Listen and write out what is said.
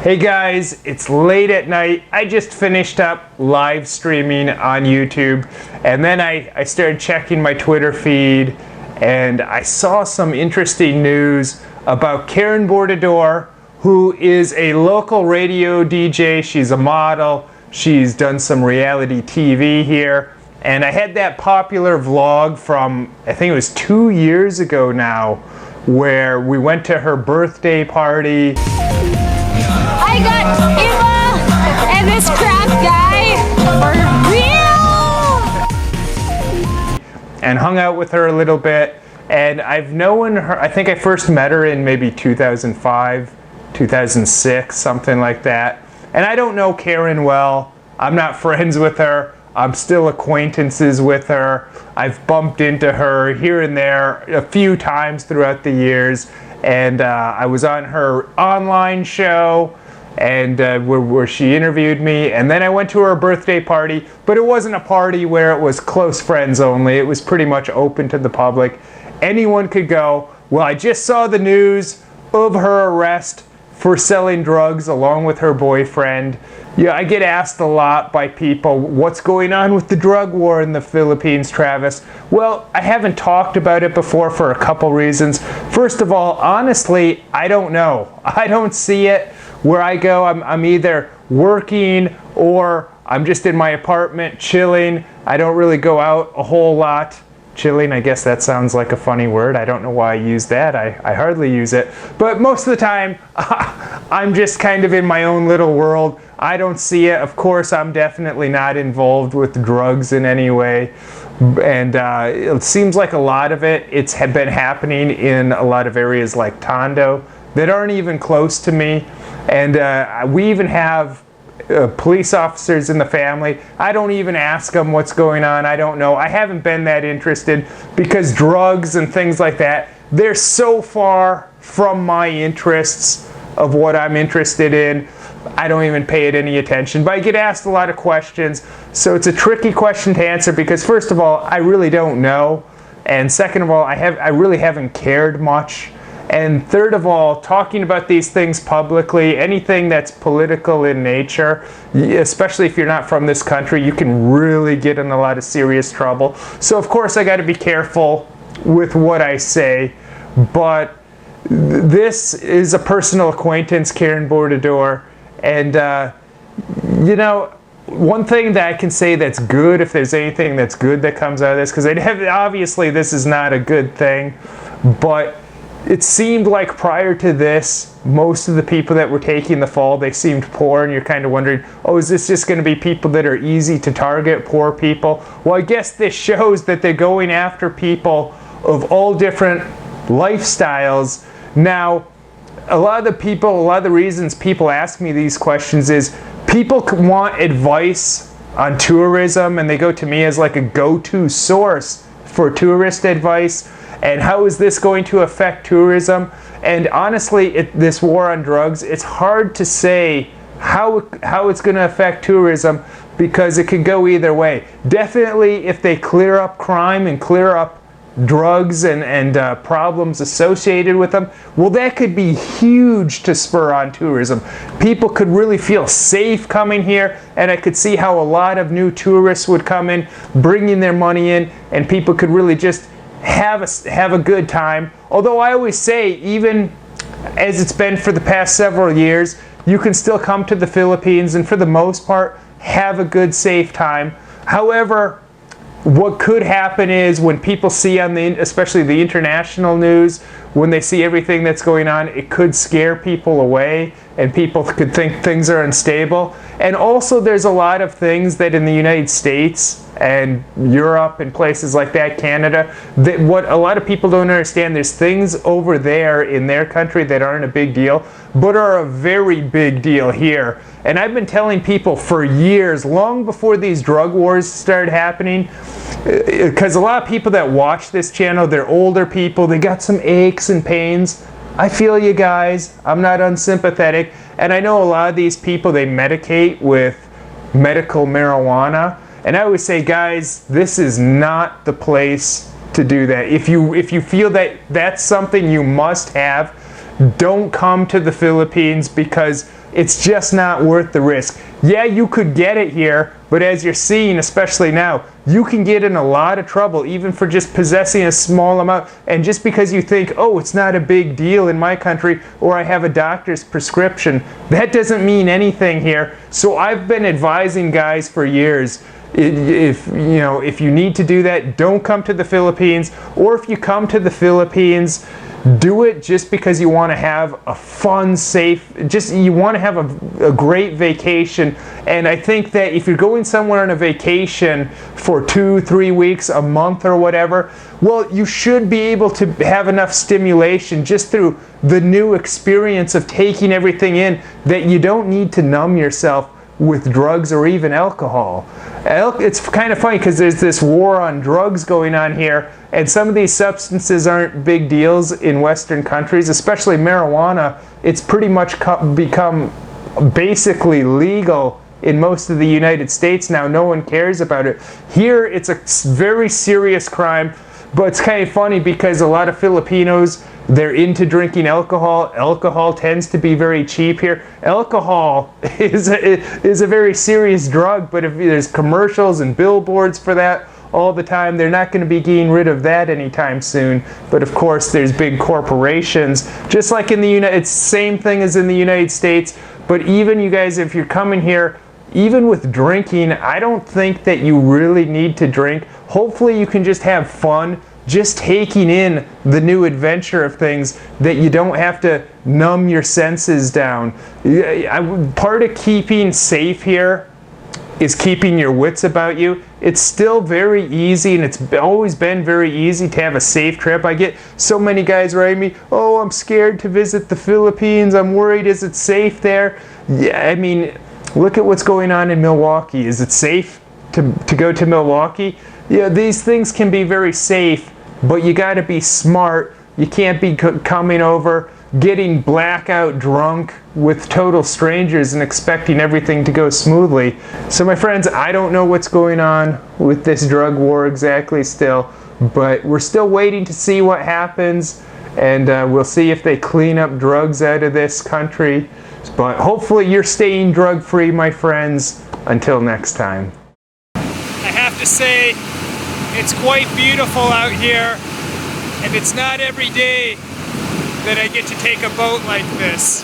Hey guys, it's late at night. I just finished up live streaming on YouTube, and then I started checking my Twitter feed, and I saw some interesting news about Karen Bordador, who is a local radio DJ. She's a model. She's done some reality TV here, and I had that popular vlog from, I think it was 2 years ago now, where we went to her birthday party. I got Eva and this crap guy for real! And hung out with her a little bit. And I've known her, I think I first met her in maybe 2005, 2006, something like that. And I don't know Karen well. I'm not friends with her. I'm still acquaintances with her. I've bumped into her here and there a few times throughout the years. And I was on her online show, and where she interviewed me, and then I went to her birthday party, but it wasn't a party where it was close friends only. It was pretty much open to the public. Anyone could go. Well, I just saw the news of her arrest for selling drugs along with her boyfriend. Yeah, I get asked a lot by people, what's going on with the drug war in the Philippines, Travis? Well, I haven't talked about it before for a couple reasons. First of all, honestly, I don't know. I don't see it. Where I go, I'm either working or I'm just in my apartment chilling. I don't really go out a whole lot. Chilling, I guess that sounds like a funny word. I don't know why I use that. I hardly use it. But most of the time, I'm just kind of in my own little world. I don't see it. Of course, I'm definitely not involved with drugs in any way. And it seems like a lot of it's been happening in a lot of areas like Tondo that aren't even close to me. And we even have police officers in the family. I don't even ask them what's going on. I don't know. I haven't been that interested because drugs and things like that, they're so far from my interests of what I'm interested in. I don't even pay it any attention. But I get asked a lot of questions. So it's a tricky question to answer because first of all, I really don't know. And second of all, I really haven't cared much. And third of all, talking about these things publicly, anything that's political in nature, especially if you're not from this country, you can really get in a lot of serious trouble. So of course I got to be careful with what I say, but this is a personal acquaintance, Karen Bordador, and you know, one thing that I can say that's good, if there's anything that's good that comes out of this, because obviously this is not a good thing, but it seemed like prior to this, most of the people that were taking the fall, they seemed poor, and you're kind of wondering, oh, is this just going to be people that are easy to target, poor people? Well, I guess this shows that they're going after people of all different lifestyles. Now, a lot of the reasons people ask me these questions is people want advice on tourism, and they go to me as like a go-to source for tourist advice. And how is this going to affect tourism? And honestly, this war on drugs, it's hard to say how it's going to affect tourism because it could go either way. Definitely, if they clear up crime and clear up drugs and problems associated with them, well, that could be huge to spur on tourism. People could really feel safe coming here, and I could see how a lot of new tourists would come in, bringing their money in, and people could really just have a good time. Although I always say, even as it's been for the past several years, you can still come to the Philippines and for the most part have a good, safe time. However, what could happen is when people see on especially the international news, when they see everything that's going on, it could scare people away and people could think things are unstable. And also there's a lot of things that in the United States and Europe and places like that, Canada, that what a lot of people don't understand, there's things over there in their country that aren't a big deal, but are a very big deal here. And I've been telling people for years, long before these drug wars started happening, because a lot of people that watch this channel, they're older people, they got some aches and pains. I feel you guys, I'm not unsympathetic. And I know a lot of these people, they medicate with medical marijuana. And I always say, guys, this is not the place to do that. If you feel that that's something you must have, don't come to the Philippines because it's just not worth the risk. Yeah, you could get it here, but as you're seeing, especially now, you can get in a lot of trouble even for just possessing a small amount. And just because you think, oh, it's not a big deal in my country, or I have a doctor's prescription, that doesn't mean anything here. So I've been advising guys for years, if you need to do that, don't come to the Philippines. Or if you come to the Philippines, do it just because you want to have a fun, safe, you want to have a great vacation. And I think that if you're going somewhere on a vacation for 2-3 weeks, a month or whatever, well, you should be able to have enough stimulation just through the new experience of taking everything in, that you don't need to numb yourself with drugs or even alcohol. It's kind of funny because there's this war on drugs going on here, and some of these substances aren't big deals in Western countries, especially marijuana. It's pretty much become basically legal in most of the United States now. No one cares about it. Here, it's a very serious crime, but it's kind of funny because a lot of Filipinos, they're into drinking alcohol. Alcohol tends to be very cheap here. Alcohol is a very serious drug, but if there's commercials and billboards for that all the time, they're not going to be getting rid of that anytime soon. But of course, there's big corporations, just like in the it's the same thing as in the United States. But even you guys, if you're coming here, even with drinking, I don't think that you really need to drink. Hopefully you can just have fun, just taking in the new adventure of things, that you don't have to numb your senses down. Part of keeping safe here is keeping your wits about you. It's still very easy, and it's always been very easy to have a safe trip. I get so many guys writing me, oh, I'm scared to visit the Philippines. I'm worried, is it safe there? Yeah, I mean, look at what's going on in Milwaukee. Is it safe to go to Milwaukee? Yeah, these things can be very safe, but you got to be smart. You can't be coming over, getting blackout drunk with total strangers and expecting everything to go smoothly. So my friends, I don't know what's going on with this drug war exactly still, but we're still waiting to see what happens, and we'll see if they clean up drugs out of this country. But hopefully you're staying drug-free, my friends. Until next time. I have to say, it's quite beautiful out here, and it's not every day that I get to take a boat like this.